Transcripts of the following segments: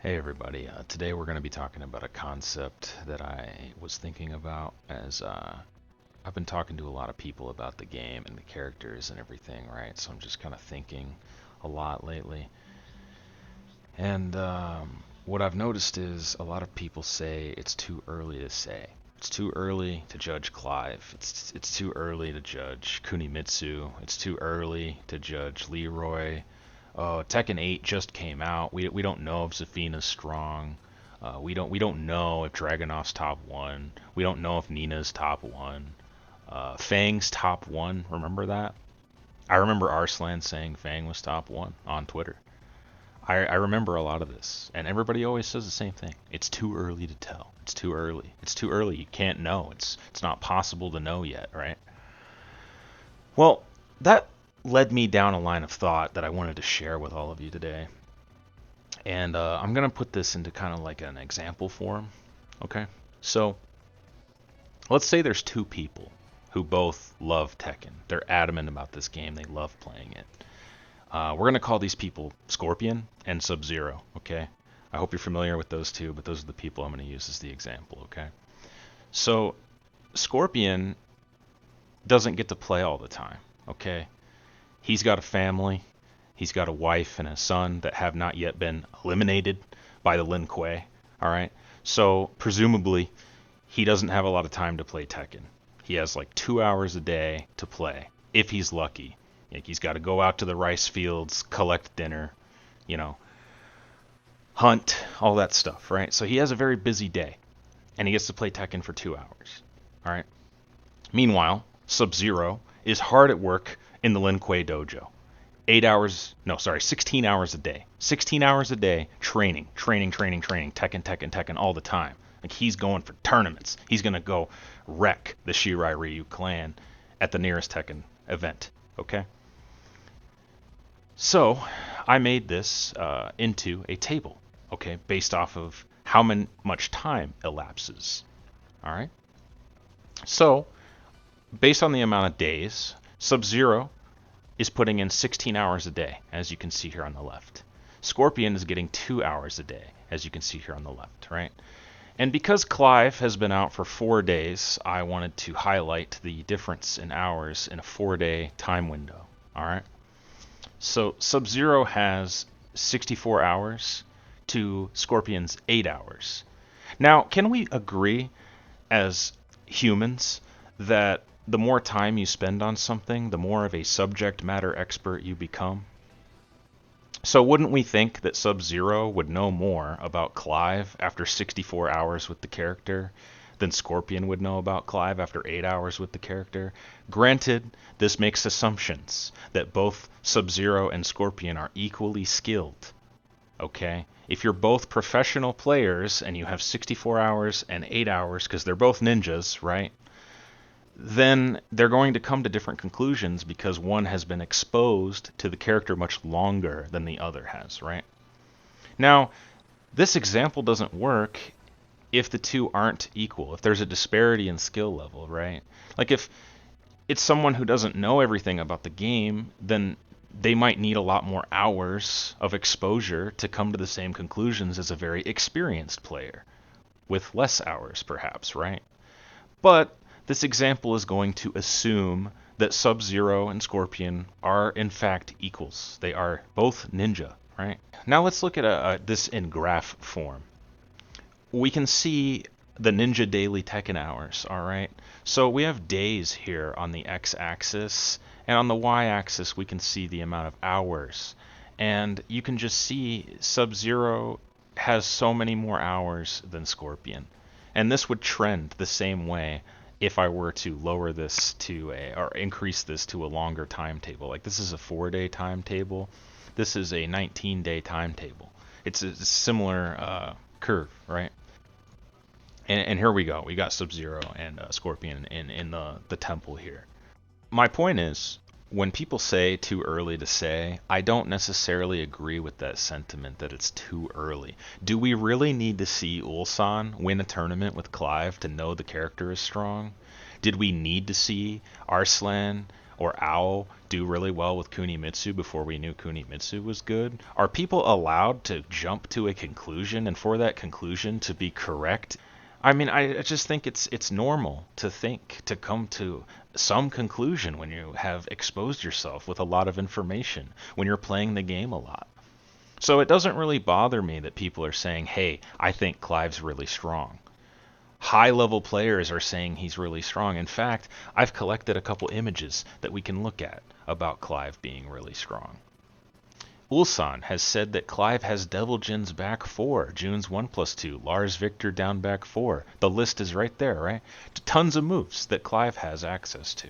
Hey everybody, today we're going to be talking about a concept that I was thinking about as I've been talking to a lot of people about the game and the characters and everything, right? So I'm just kind of thinking a lot lately. And what I've noticed is a lot of people say it's too early to say. It's too early to judge Clive. It's too early to judge Kunimitsu. It's too early to judge Leroy. Oh, Tekken 8 just came out. We don't know if Zafina's strong. We don't know if Dragunov's top one. We don't know if Nina's top one. Fang's top one. Remember that? I remember Arslan saying Fang was top one on Twitter. I remember a lot of this, and everybody always says the same thing. It's too early to tell. It's too early. It's too early. You can't know. It's not possible to know yet, right? Well, that led me down a line of thought that I wanted to share with all of you today. And I'm going to put this into kind of like an example form. Okay? So, let's say there's two people who both love Tekken. They're adamant about this game, they love playing it. We're going to call these people Scorpion and Sub-Zero, okay? I hope you're familiar with those two, but those are the people I'm going to use as the example, okay? So, Scorpion doesn't get to play all the time, okay? He's got a family, he's got a wife and a son that have not yet been eliminated by the Lin Kuei, alright? So, presumably, he doesn't have a lot of time to play Tekken. He has like 2 hours a day to play, if he's lucky. Like he's got to go out to the rice fields, collect dinner, you know, hunt, all that stuff, right? So he has a very busy day, and he gets to play Tekken for 2 hours. All right. Meanwhile, Sub-Zero is hard at work in the Lin Kuei dojo. 8 hours, no, sorry, 16 hours a day. 16 hours a day training, Tekken, Tekken, Tekken all the time. Like he's going for tournaments. He's going to go wreck the Shirai Ryu clan at the nearest Tekken event. Okay? So I made this into a table, okay, based off of how much time elapses. All right. So based on the amount of days, Sub-Zero is putting in 16 hours a day, as you can see here on the left. Scorpion is getting 2 hours a day, as you can see here on the left, right? And because Clive has been out for 4 days, I wanted to highlight the difference in hours in a 4-day time window. All right. So Sub-Zero has 64 hours to Scorpion's 8 hours. Now, can we agree as humans that the more time you spend on something, the more of a subject matter expert you become? So wouldn't we think that Sub-Zero would know more about Clive after 64 hours with the character than Scorpion would know about Clive after 8 hours with the character? Granted, this makes assumptions that both Sub-Zero and Scorpion are equally skilled. Okay? If you're both professional players and you have 64 hours and 8 hours because they're both ninjas, right? Then they're going to come to different conclusions because one has been exposed to the character much longer than the other has, right? Now, this example doesn't work if the two aren't equal, if there's a disparity in skill level, right? Like if it's someone who doesn't know everything about the game, then they might need a lot more hours of exposure to come to the same conclusions as a very experienced player, with less hours perhaps, right? But this example is going to assume that Sub-Zero and Scorpion are in fact equals. They are both ninja, right? Now let's look at this in graph form. We can see the Ninja Daily Tekken hours, alright? So we have days here on the x-axis, and on the y-axis we can see the amount of hours. And you can just see Sub-Zero has so many more hours than Scorpion. And this would trend the same way if I were to lower this to or increase this to a longer timetable. Like this is a 4-day timetable. This is a 19-day timetable. It's a similar curve, right? And here we go. We got Sub-Zero and Scorpion in the temple here. My point is, when people say too early to say, I don't necessarily agree with that sentiment that it's too early. Do we really need to see Ulsan win a tournament with Clive to know the character is strong? Did we need to see Arslan or Owl do really well with Kunimitsu before we knew Kunimitsu was good? Are people allowed to jump to a conclusion and for that conclusion to be correct? I mean, I just think it's normal to think, to come to some conclusion when you have exposed yourself with a lot of information, when you're playing the game a lot. So it doesn't really bother me that people are saying, hey, I think Clive's really strong. High level players are saying he's really strong. In fact, I've collected a couple images that we can look at about Clive being really strong. Ulsan has said that Clive has Devil Jin's back 4, June's 1+2, Lars Victor down back 4. The list is right there, right? Tons of moves that Clive has access to.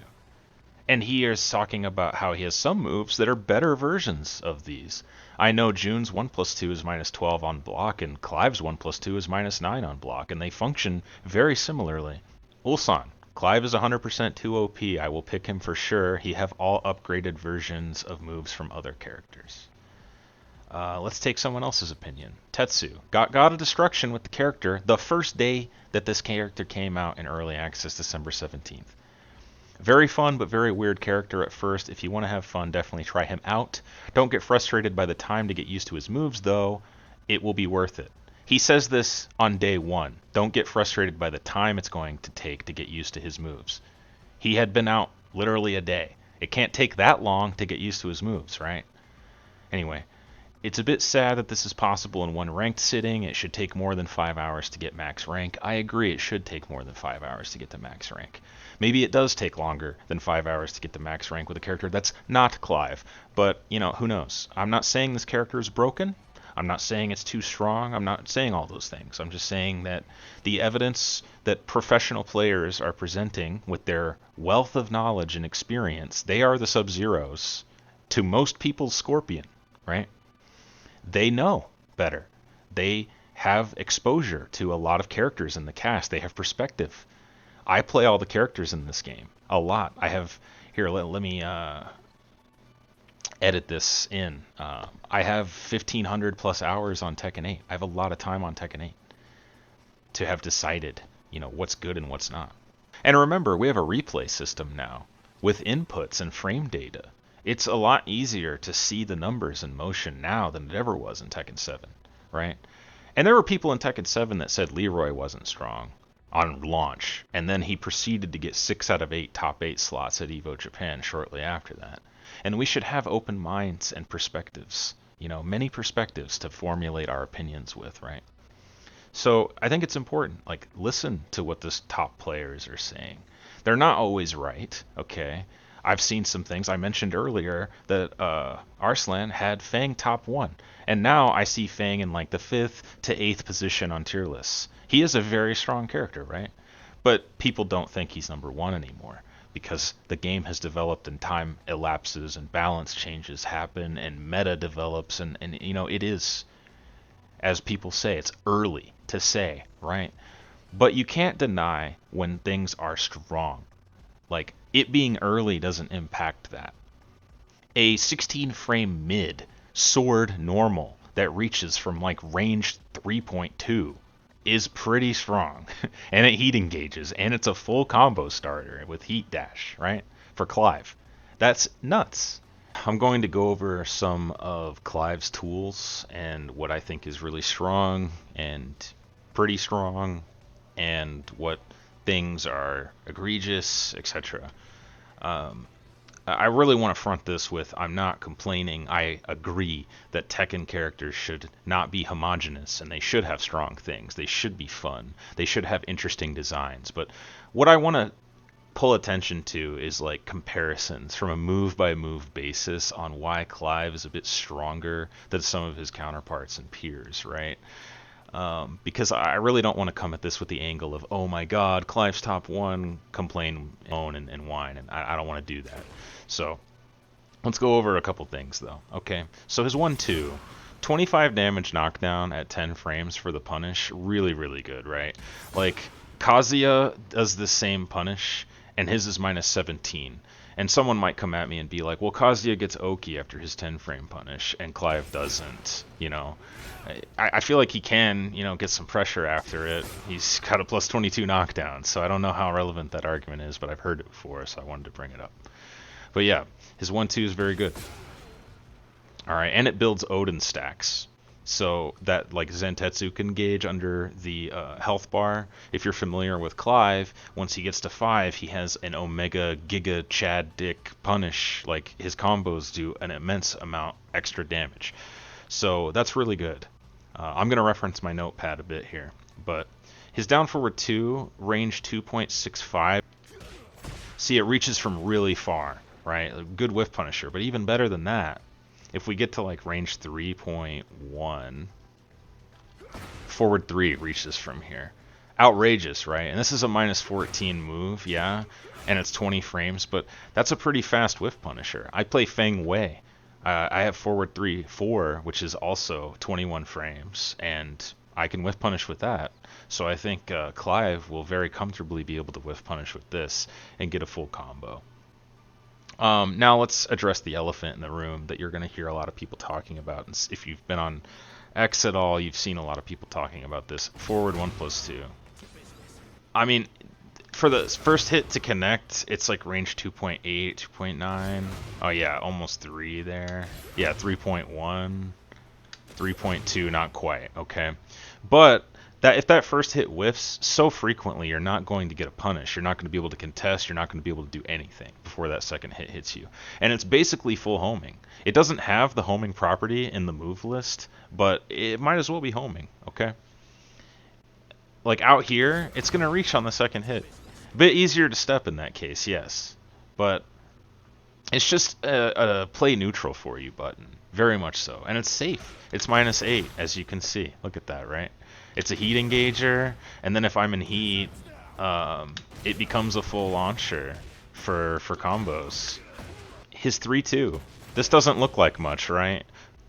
And he is talking about how he has some moves that are better versions of these. I know June's 1+2 is -12 on block, and Clive's 1+2 is -9 on block, and they function very similarly. Ulsan, Clive is 100% too OP. I will pick him for sure. He have all upgraded versions of moves from other characters. Let's take someone else's opinion. Tetsu got God of Destruction with the character the first day that this character came out in early access, December 17th. Very fun, but very weird character at first. If you want to have fun, definitely try him out. Don't get frustrated by the time to get used to his moves, though. It will be worth it. He says this on day 1. Don't get frustrated by the time it's going to take to get used to his moves. He had been out literally a day. It can't take that long to get used to his moves, right? Anyway, it's a bit sad that this is possible in one ranked sitting. It should take more than 5 hours to get max rank. I agree, it should take more than 5 hours to get to max rank. Maybe it does take longer than 5 hours to get to max rank with a character that's not Clive. But, who knows? I'm not saying this character is broken. I'm not saying it's too strong. I'm not saying all those things. I'm just saying that the evidence that professional players are presenting with their wealth of knowledge and experience, they are the Sub-Zeros to most people's Scorpion, right? They know better. They have exposure to a lot of characters in the cast. They have perspective. I play all the characters in this game. A lot. I have... Here, let me edit this in. I have 1,500 plus hours on Tekken 8. I have a lot of time on Tekken 8 to have decided, what's good and what's not. And remember, we have a replay system now with inputs and frame data. It's a lot easier to see the numbers in motion now than it ever was in Tekken 7, right? And there were people in Tekken 7 that said Leroy wasn't strong on launch, and then he proceeded to get 6 out of 8 top 8 slots at EVO Japan shortly after that. And we should have open minds and perspectives, many perspectives to formulate our opinions with, right? So I think it's important, listen to what the top players are saying. They're not always right, okay? I've seen some things. I mentioned earlier that Arslan had Fang top 1. And now I see Fang in the 5th to 8th position on tier lists. He is a very strong character, right? But people don't think he's number 1 anymore because the game has developed and time elapses and balance changes happen and meta develops and it is, as people say, it's early to say, right? But you can't deny when things are strong. It being early doesn't impact that. A 16 frame mid sword normal that reaches from range 3.2 is pretty strong. And it heat engages, and it's a full combo starter with heat dash, right? For Clive. That's nuts. I'm going to go over some of Clive's tools and what I think is really strong and pretty strong and what things are egregious, etc. I really want to front this with, I'm not complaining. I agree that Tekken characters should not be homogenous and they should have strong things. They should be fun. They should have interesting designs. But what I want to pull attention to is comparisons from a move by move basis on why Clive is a bit stronger than some of his counterparts and peers, right? Because I really don't want to come at this with the angle of, oh my god, Clive's top 1, complain, moan, and whine, and I don't want to do that. So, let's go over a couple things, though. Okay, so his 1-2, 25 damage knockdown at 10 frames for the punish, really, really good, right? Kazuya does the same punish, and his is -17. And someone might come at me and be like, well, Kazuya gets Oki after his 10-frame punish, and Clive doesn't, I feel like he can, get some pressure after it. He's got a +22 knockdown, so I don't know how relevant that argument is, but I've heard it before, so I wanted to bring it up. But yeah, his 1-2 is very good. All right, and it builds Odin stacks. So that like Zentetsu can gauge under the health bar. If you're familiar with Clive, once he gets to 5, he has an Omega Giga Chad Dick Punish. Like his combos do an immense amount extra damage. So that's really good. I'm going to reference my notepad a bit here. But his down forward 2, range 2.65. See, it reaches from really far, right? A good whiff punisher. But even better than that, if we get to like range 3.1, forward 3 reaches from here. Outrageous, right? And this is a minus 14 move, yeah, and it's 20 frames, but that's a pretty fast whiff punisher. I play Feng Wei. I have forward 3-4, which is also 21 frames, and I can whiff punish with that. So I think Clive will very comfortably be able to whiff punish with this and get a full combo. Now let's address the elephant in the room that you're going to hear a lot of people talking about. And if you've been on X at all, you've seen a lot of people talking about this. Forward 1+2. I mean, for the first hit to connect, it's like range 2.8, 2.9. Oh yeah, almost 3 there. Yeah, 3.1, 3.2, not quite, okay. But that if that first hit whiffs so frequently, you're not going to get a punish. You're not going to be able to contest. You're not going to be able to do anything before that second hit hits you. And it's basically full homing. It doesn't have the homing property in the move list, but it might as well be homing, okay? Like out here, it's going to reach on the second hit. A bit easier to step in that case, yes. But it's just a play neutral for you button. Very much so. And it's safe. It's -8, as you can see. Look at that, right? It's a heat engager, and then if I'm in heat, it becomes a full launcher for combos. His 3-2. This doesn't look like much, right?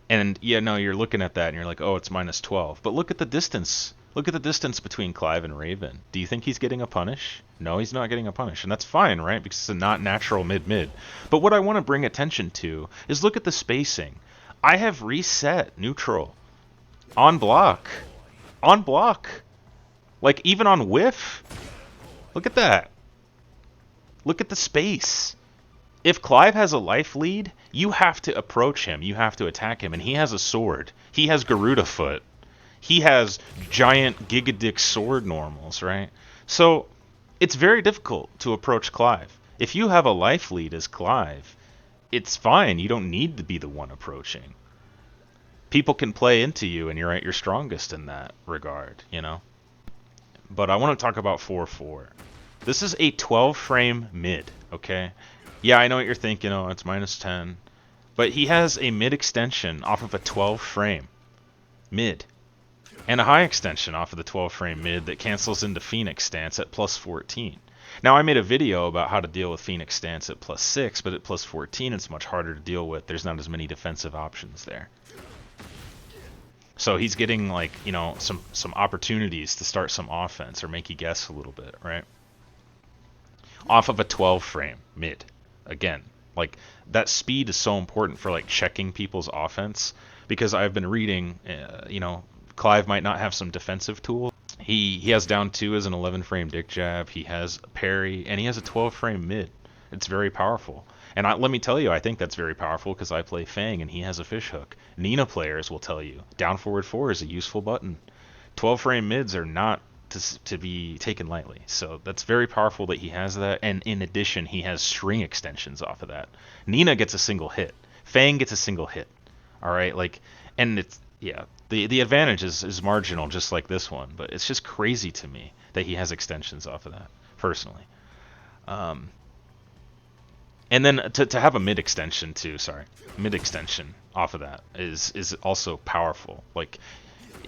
And yeah, no, you're looking at that and you're like, oh, it's -12. But look at the distance. Look at the distance between Clive and Raven. Do you think he's getting a punish? No, he's not getting a punish, and that's fine, right? Because it's a not natural mid-mid. But what I want to bring attention to is look at the spacing. I have reset neutral on block. On block. Like, even on whiff. Look at that. Look at the space. If Clive has a life lead, you have to approach him. You have to attack him. And he has a sword. He has Garuda foot. He has giant Gigadick sword normals, right? So, it's very difficult to approach Clive. If you have a life lead as Clive, it's fine. You don't need to be the one approaching. People can play into you, and you're at your strongest in that regard, you know? But I want to talk about 4-4. This is a 12-frame mid, okay? Yeah, I know what you're thinking. Oh, it's -10. But he has a mid extension off of a 12-frame mid. And a high extension off of the 12-frame mid that cancels into Phoenix stance at +14. Now, I made a video about how to deal with Phoenix stance at +6, but at +14 it's much harder to deal with. There's not as many defensive options there. So he's getting, like, you know, some opportunities to start some offense or make you guess a little bit, right? Off of a 12-frame mid. Again, like, that speed is so important for, like, checking people's offense, because I've been reading, you know, Clive might not have some defensive tools. He has down 2 as an 11-frame dick jab. He has parry, and he has a 12-frame mid. It's very powerful. And let me tell you, I think that's very powerful because I play Fang and he has a fish hook. Nina players will tell you, down forward 4 is a useful button. 12-frame mids are not to be taken lightly. So that's very powerful that he has that. And in addition, he has string extensions off of that. Nina gets a single hit. Fang gets a single hit. All right, like, and it's, yeah, the advantage is marginal, just like this one. But it's just crazy to me that he has extensions off of that, personally. And then to have a mid extension too, mid extension off of that is also powerful. Like,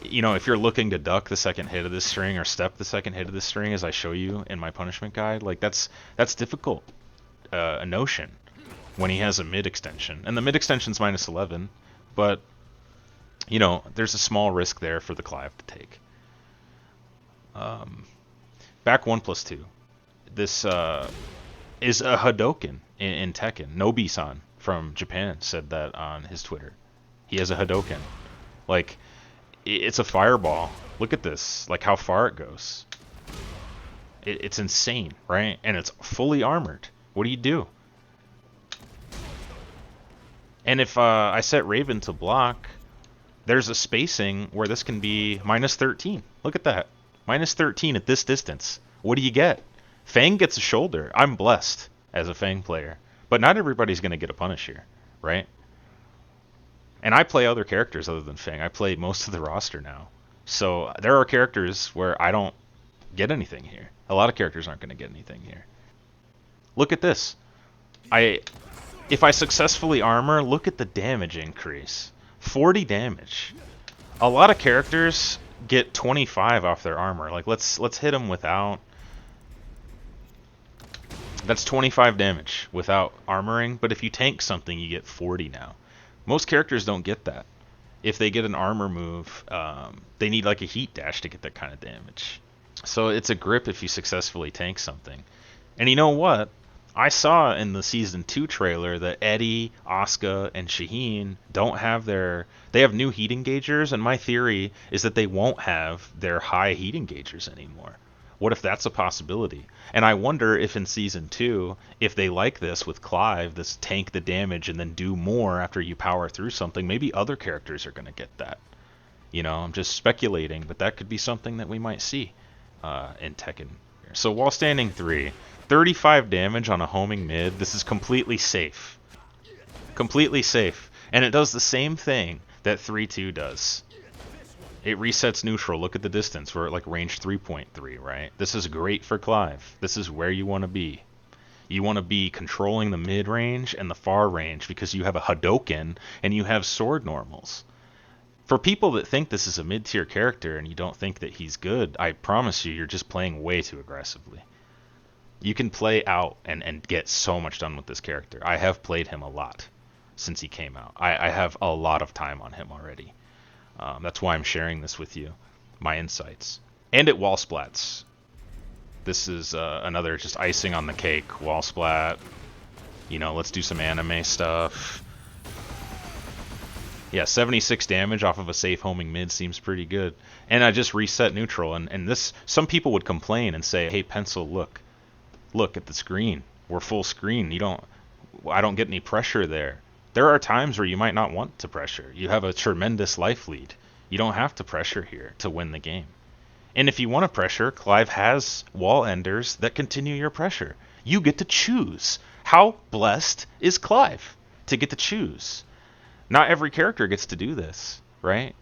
you know, if you're looking to duck the second hit of this string or step the second hit of this string, as I show you in my punishment guide, like that's difficult a notion when he has a mid extension. And the mid extension's -11, but you know, there's a small risk there for the Clive to take. Back 1+2. This is a Hadoken in Tekken. Nobi-san from Japan said that on his Twitter. He has a Hadoken. Like, it's a fireball. Look at this. Like, how far it goes. It's insane, right? And it's fully armored. What do you do? And if I set Raven to block, there's a spacing where this can be minus 13. Look at that. Minus 13 at this distance. What do you get? Fang gets a shoulder. I'm blessed as a Fang player. But not everybody's going to get a punish here, right? And I play other characters other than Fang. I play most of the roster now. So there are characters where I don't get anything here. A lot of characters aren't going to get anything here. Look at this. If I successfully armor, look at the damage increase. 40 damage. A lot of characters get 25 off their armor. Like let's hit them without. That's 25 damage without armoring, but if you tank something, you get 40 now. Most characters don't get that. If they get an armor move, they need like a heat dash to get that kind of damage. So it's a grip if you successfully tank something. And you know what? I saw in the Season 2 trailer that Eddie, Asuka, and Shaheen don't have their... They have new heat engagers, and my theory is that they won't have their high heat engagers anymore. What if that's a possibility? And I wonder if in Season 2, if they like this with Clive, this tank the damage and then do more after you power through something, maybe other characters are going to get that. You know, I'm just speculating, but that could be something that we might see in Tekken. So while standing 3... 35 damage on a homing mid. This is completely safe. Completely safe. And it does the same thing that 3-2 does. It resets neutral. Look at the distance. We're at like range 3.3, right? This is great for Clive. This is where you want to be. You want to be controlling the mid range and the far range because you have a Hadoken and you have sword normals. For people that think this is a mid-tier character and you don't think that he's good, I promise you're just playing way too aggressively. You can play out and get so much done with this character. I have played him a lot since he came out. I have a lot of time on him already. That's why I'm sharing this with you, my insights. And it wall splats. This is another just icing on the cake. Wall splat. You know, let's do some anime stuff. Yeah, 76 damage off of a safe homing mid seems pretty good. And I just reset neutral. And this, some people would complain and say, hey, Pencil, look at the screen. We're full screen. I don't get any pressure there. There are times where you might not want to pressure. You have a tremendous life lead. You don't have to pressure here to win the game. And if you want to pressure, Clive has wall enders that continue your pressure. You get to choose. How blessed is Clive to get to choose? Not every character gets to do this, right?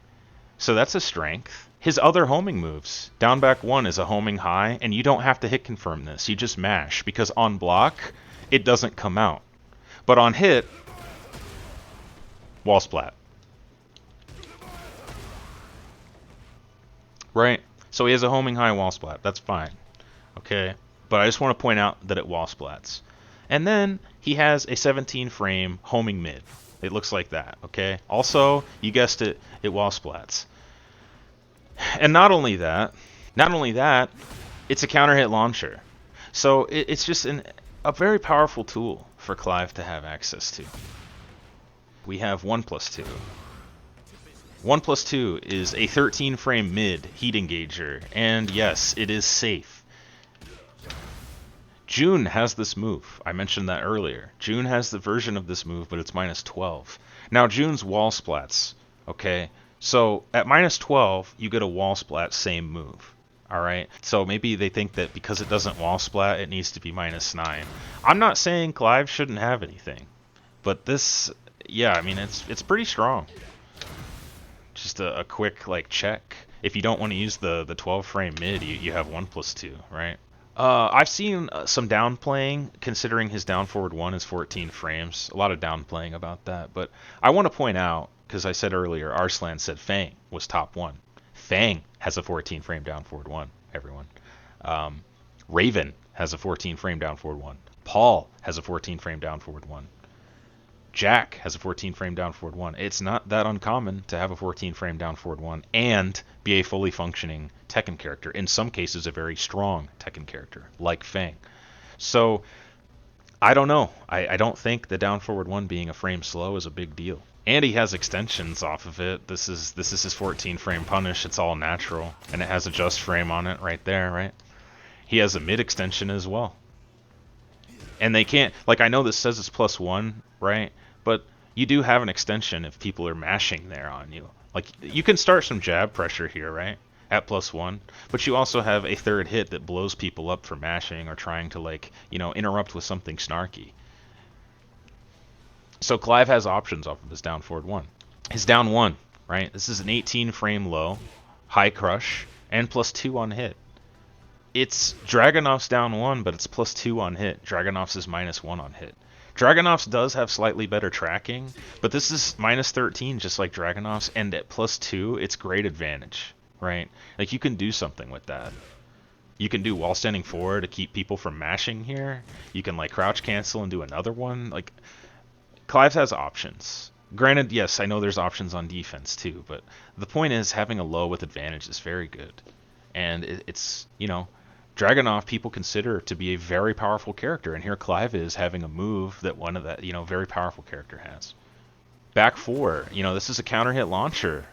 So that's a strength. His other homing moves, down back 1 is a homing high, and you don't have to hit confirm this. You just mash, because on block, it doesn't come out. But on hit, wall splat. Right? So he has a homing high wall splat. That's fine. Okay? But I just want to point out that it wall splats. And then he has a 17 frame homing mid. It looks like that, okay? Also, you guessed it, it wall splats. And not only that, it's a counter hit launcher. So it's just a very powerful tool for Clive to have access to. We have 1+2. 1+2 is a 13 frame mid heat engager, and yes, it is safe. June has this move. I mentioned that earlier. June has the version of this move, but it's -12. Now June's wall splats, okay? So at -12, you get a wall splat same move. Alright? So maybe they think that because it doesn't wall splat, it needs to be -9. I'm not saying Clive shouldn't have anything. But this, yeah, I mean, it's pretty strong. Just a quick, like, check. If you don't want to use the 12 frame mid, you have 1+2, right? I've seen some downplaying, considering his down forward 1 is 14 frames. A lot of downplaying about that. But I want to point out, because I said earlier, Arslan said Fang was top 1. Fang has a 14 frame down forward 1, everyone. Raven has a 14 frame down forward 1. Paul has a 14 frame down forward 1. Jack has a 14 frame down forward 1. It's not that uncommon to have a 14 frame down forward 1 and be a fully functioning Tekken character. In some cases, a very strong Tekken character, like Fang. So, I don't know. I don't think the down forward 1 being a frame slow is a big deal. And he has extensions off of it. This is his 14 frame punish. It's all natural. And it has a just frame on it right there, right? He has a mid extension as well. And they can't, like, I know this says it's +1, right? But you do have an extension if people are mashing there on you. Like, you can start some jab pressure here, right? At +1, but you also have a third hit that blows people up for mashing or trying to, like, interrupt with something snarky. So Clive has options off of his down forward 1. His down 1, right? This is an 18 frame low, high crush, and +2 on hit. It's Dragunov's down 1, but it's +2 on hit. Dragunov's is -1 on hit. Dragunov's does have slightly better tracking, but this is -13 just like Dragunov's, and at +2, it's great advantage, right? Like, you can do something with that. You can do wall standing forward to keep people from mashing here. You can, like, crouch cancel and do another one. Like, Clive has options. Granted, yes, I know there's options on defense too, but the point is having a low with advantage is very good. And it's, Dragunov people consider to be a very powerful character, and here Clive is having a move that one of that, very powerful character has. Back 4, this is a counter hit launcher.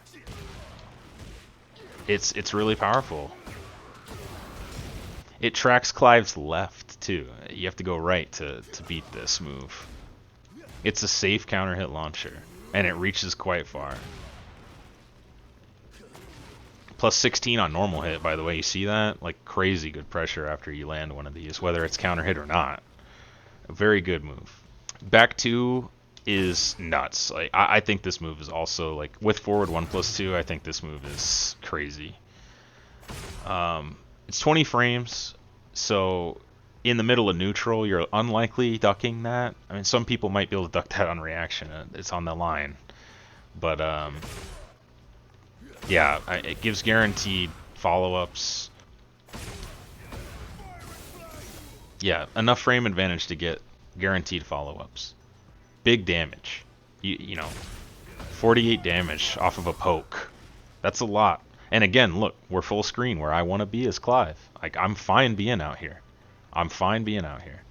It's really powerful. It tracks Clive's left too. You have to go right to beat this move. It's a safe counter hit launcher, and it reaches quite far. +16 on normal hit, by the way. You see that? Like, crazy good pressure after you land one of these, whether it's counter hit or not. A very good move. Back 2 is nuts. Like, I think this move is also, like, with forward 1+2, I think this move is crazy. It's 20 frames, so in the middle of neutral, you're unlikely ducking that. I mean, some people might be able to duck that on reaction. It's on the line. But, yeah, it gives guaranteed follow-ups. Yeah, enough frame advantage to get guaranteed follow-ups. Big damage. 48 damage off of a poke. That's a lot. And again, look, we're full screen where I want to be as Clive. Like, I'm fine being out here. I'm fine being out here.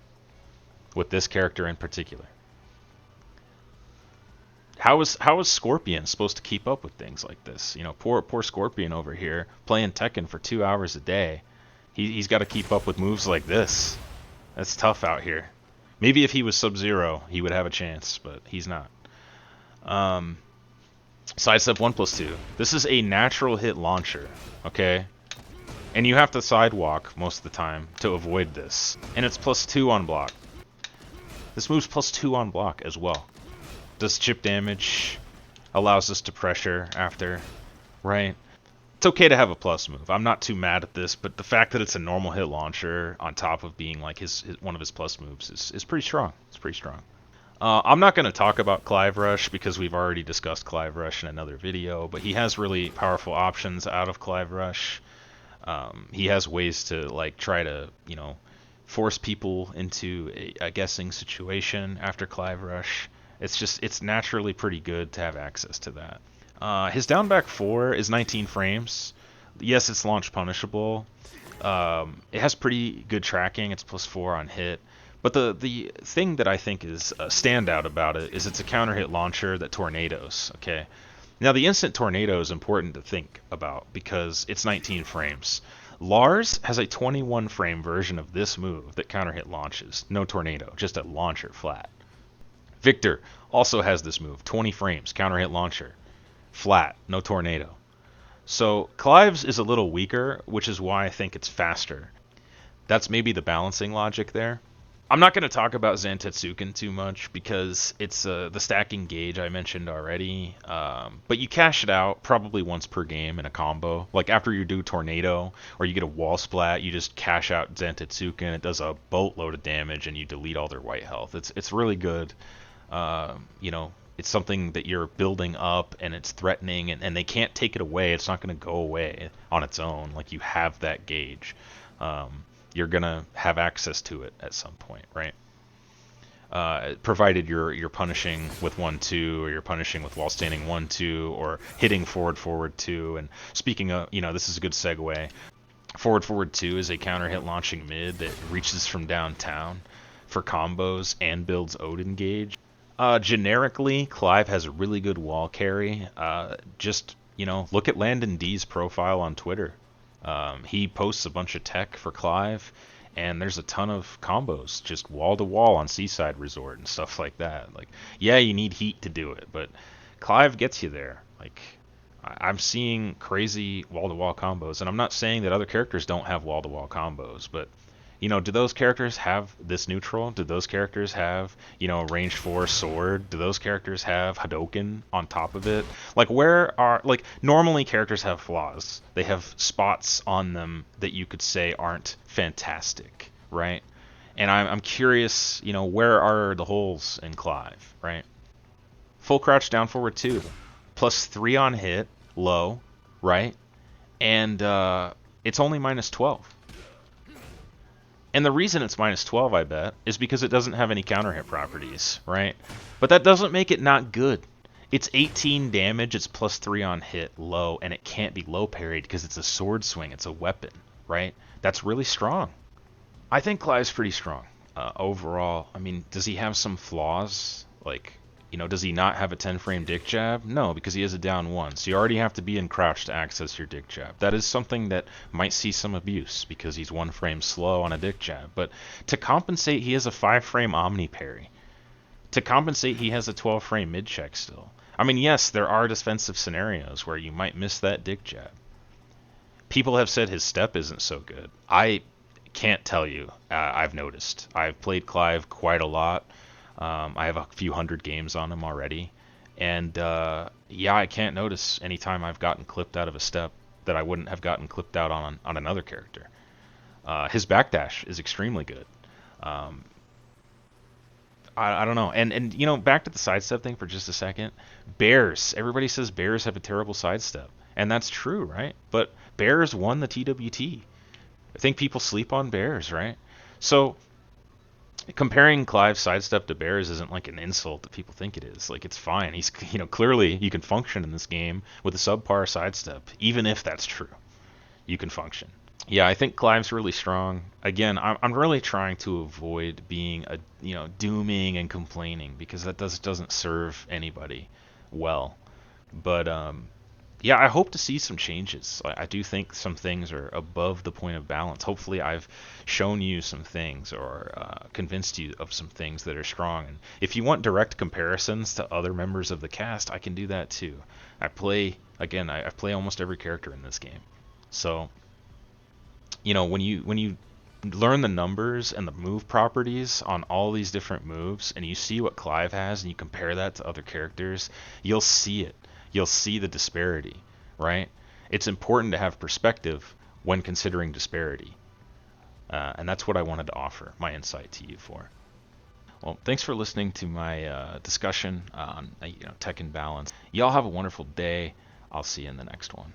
With this character in particular. How is Scorpion supposed to keep up with things like this? Poor Scorpion over here playing Tekken for 2 hours a day. He's got to keep up with moves like this. That's tough out here. Maybe if he was Sub-Zero, he would have a chance, but he's not. Sidestep 1+2. This is a natural hit launcher, okay? And you have to sidewalk most of the time to avoid this. And it's +2 on block. This move's +2 on block as well. Does chip damage, allows us to pressure after, right? It's okay to have a plus move. I'm not too mad at this, but the fact that it's a normal hit launcher on top of being like one of his plus moves is pretty strong. It's pretty strong. I'm not going to talk about Clive Rush because we've already discussed Clive Rush in another video, but he has really powerful options out of Clive Rush. He has ways to, like, try to, force people into a guessing situation after Clive Rush. It's naturally pretty good to have access to that. His down back 4 is 19 frames. Yes, it's launch punishable. It has pretty good tracking. It's +4 on hit. But the thing that I think is a standout about it is it's a counter hit launcher that tornadoes, okay? Now, the instant tornado is important to think about because it's 19 frames. Lars has a 21 frame version of this move that counter hit launches. No tornado, just a launcher flat. Victor also has this move, 20 frames, counter hit launcher. Flat, no tornado. So Clive's is a little weaker, which is why I think it's faster. That's maybe the balancing logic there. I'm not going to talk about Zantetsuken too much because it's the stacking gauge I mentioned already. But you cash it out probably once per game in a combo. Like after you do Tornado or you get a wall splat, you just cash out Zantetsuken. It does a boatload of damage and you delete all their white health. It's really good. It's something that you're building up and it's threatening and they can't take it away. It's not going to go away on its own. Like you have that gauge. You're gonna have access to it at some point, right? Provided you're punishing with 1-2, or you're punishing with wall standing 1-2, or hitting forward 2. And speaking of, this is a good segue. Forward 2 is a counter hit launching mid that reaches from downtown for combos and builds Odin gauge. Generically, Clive has a really good wall carry. Look at Landon D's profile on Twitter. He posts a bunch of tech for Clive, and there's a ton of combos just wall to wall on Seaside Resort and stuff like that. Like, yeah, you need heat to do it, but Clive gets you there. Like, I'm seeing crazy wall to wall combos, and I'm not saying that other characters don't have wall to wall combos, but do those characters have this neutral? Do those characters have, range 4 sword? Do those characters have Hadoken on top of it? Like, normally characters have flaws. They have spots on them that you could say aren't fantastic, right? And I'm curious, where are the holes in Clive, right? Full crouch down forward 2, plus 3 on hit, low, right? And it's only minus 12. And the reason it's minus 12, I bet, is because it doesn't have any counter hit properties, right? But that doesn't make it not good. It's 18 damage, it's plus 3 on hit, low, and it can't be low parried because it's a sword swing, it's a weapon, right? That's really strong. I think Clive's pretty strong overall. I mean, does he have some flaws? Like, does he not have a 10 frame dick jab? No, because he has a down 1. So you already have to be in crouch to access your dick jab. That is something that might see some abuse because he's 1 frame slow on a dick jab. But to compensate, he has a 5 frame omni parry. To compensate, he has a 12 frame mid check still. I mean, yes, there are defensive scenarios where you might miss that dick jab. People have said his step isn't so good. I can't tell you. I've noticed. I've played Clive quite a lot. I have a few hundred games on him already, and yeah, I can't notice any time I've gotten clipped out of a step that I wouldn't have gotten clipped out on another character. His backdash is extremely good. I don't know, and back to the sidestep thing for just a second. Bears. Everybody says bears have a terrible sidestep, and that's true, right? But bears won the TWT. I think people sleep on bears, right? So comparing Clive's sidestep to Bears isn't like an insult that people think it is. Like, it's fine. He's, clearly you can function in this game with a subpar sidestep. Even if that's true, you can function. Yeah, I think Clive's really strong. Again, I'm really trying to avoid being dooming and complaining because that doesn't serve anybody well. But yeah, I hope to see some changes. I do think some things are above the point of balance. Hopefully, I've shown you some things or convinced you of some things that are strong. And if you want direct comparisons to other members of the cast, I can do that too. I play almost every character in this game. So, when you learn the numbers and the move properties on all these different moves, and you see what Clive has, and you compare that to other characters, you'll see it. You'll see the disparity, right? It's important to have perspective when considering disparity. And that's what I wanted to offer my insight to you for. Well, thanks for listening to my discussion on tech and balance. Y'all have a wonderful day. I'll see you in the next one.